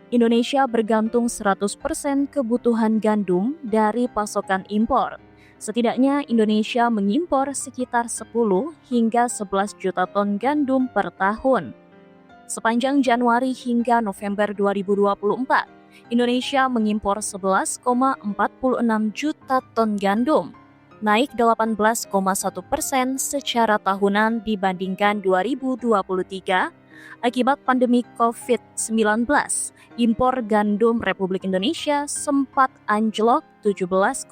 Indonesia bergantung 100% kebutuhan gandum dari pasokan impor. Setidaknya Indonesia mengimpor sekitar 10 hingga 11 juta ton gandum per tahun. Sepanjang Januari hingga November 2024, Indonesia mengimpor 11,46 juta ton gandum, naik 18,1% secara tahunan dibandingkan 2023 akibat pandemi COVID-19. Impor gandum Republik Indonesia sempat anjlok 17,6%,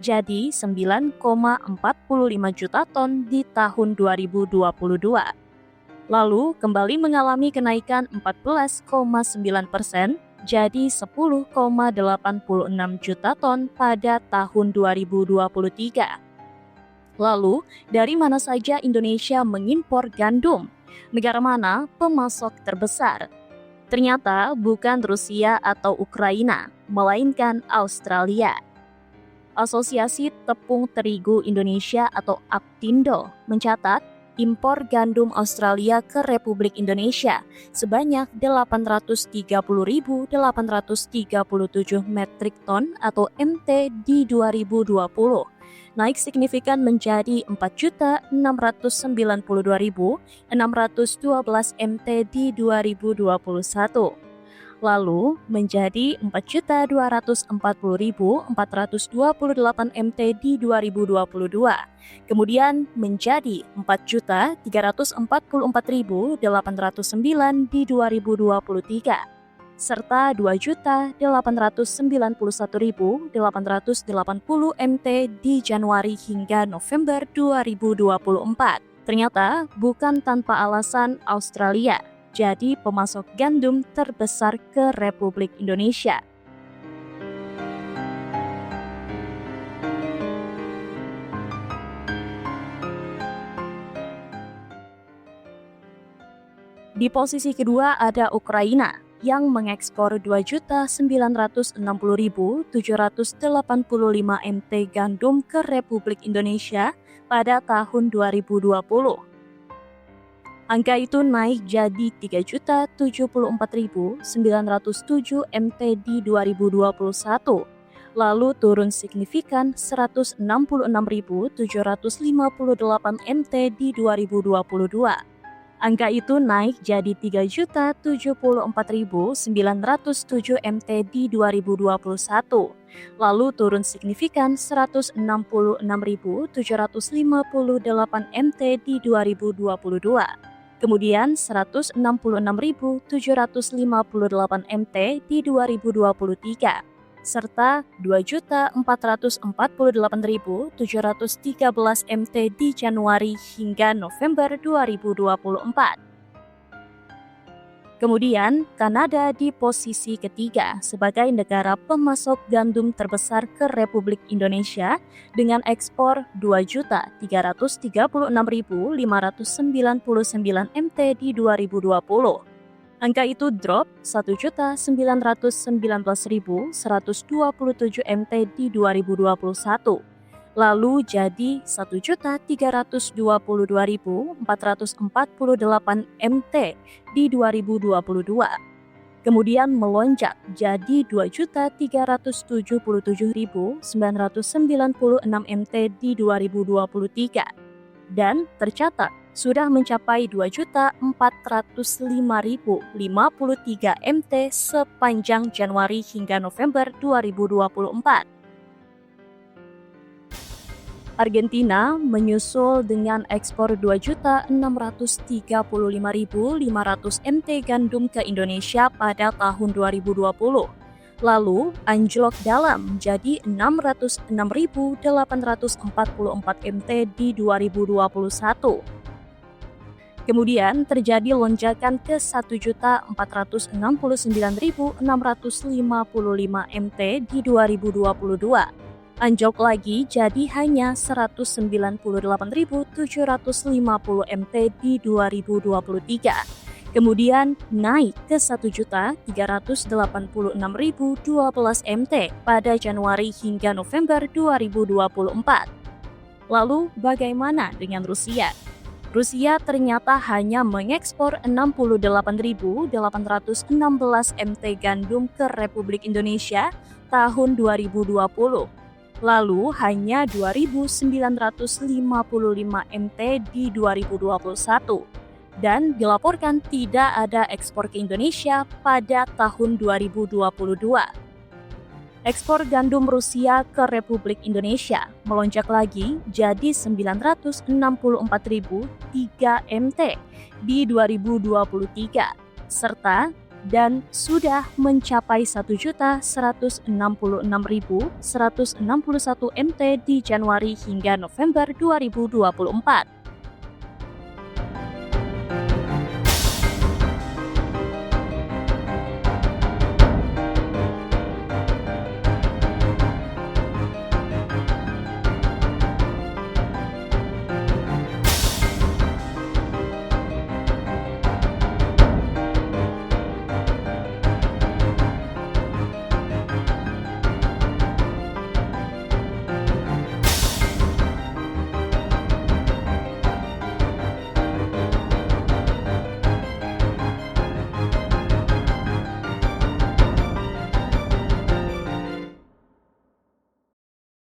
jadi 9,45 juta ton di tahun 2022. Lalu kembali mengalami kenaikan 14,9%, jadi 10,86 juta ton pada tahun 2023. Lalu, dari mana saja Indonesia mengimpor gandum? Negara mana pemasok terbesar? Ternyata bukan Rusia atau Ukraina, melainkan Australia. Asosiasi Tepung Terigu Indonesia atau APTINDO mencatat impor gandum Australia ke Republik Indonesia sebanyak 830.837 metrik ton atau MT di 2020. Naik signifikan menjadi 4.692.612 MT di 2021. Lalu menjadi 4.240.428 MT di 2022. Kemudian menjadi 4.344.809 di 2023. Serta 2.891.880 MT di Januari hingga November 2024. Ternyata bukan tanpa alasan Australia jadi pemasok gandum terbesar ke Republik Indonesia. Di posisi kedua ada Ukraina yang mengekspor 2.960.785 MT gandum ke Republik Indonesia pada tahun 2020. Angka itu naik jadi 3.074.907 MT di 2021, lalu turun signifikan 166.758 MT di 2022. Angka itu naik jadi 3.074.907 MT di 2021, lalu turun signifikan 166.758 MT di 2022. Kemudian 166.758 MT di 2023, serta 2.448.713 MT di Januari hingga November 2024. Kemudian, Kanada di posisi ketiga sebagai negara pemasok gandum terbesar ke Republik Indonesia dengan ekspor 2.336.599 MT di 2020. Angka itu drop 1.919.127 MT di 2021. Lalu jadi 1.322.448 MT di 2022. Kemudian melonjak jadi 2.377.996 MT di 2023. Dan tercatat sudah mencapai 2.405.053 MT sepanjang Januari hingga November 2024. Argentina menyusul dengan ekspor 2.635.500 MT gandum ke Indonesia pada tahun 2020. Lalu anjlok dalam jadi 606.844 MT di 2021. Kemudian terjadi lonjakan ke 1.469.655 MT di 2022. Anjlok lagi jadi hanya 198.750 MT di 2023. Kemudian naik ke 1.386.012 MT pada Januari hingga November 2024. Lalu bagaimana dengan Rusia? Rusia ternyata hanya mengekspor 68.816 MT gandum ke Republik Indonesia tahun 2020. Lalu hanya 2.955 MT di 2021. Dan dilaporkan tidak ada ekspor ke Indonesia pada tahun 2022. Ekspor gandum Rusia ke Republik Indonesia melonjak lagi jadi 964.003 MT di 2023, serta dan sudah mencapai 1.166.161 MT di Januari hingga November 2024.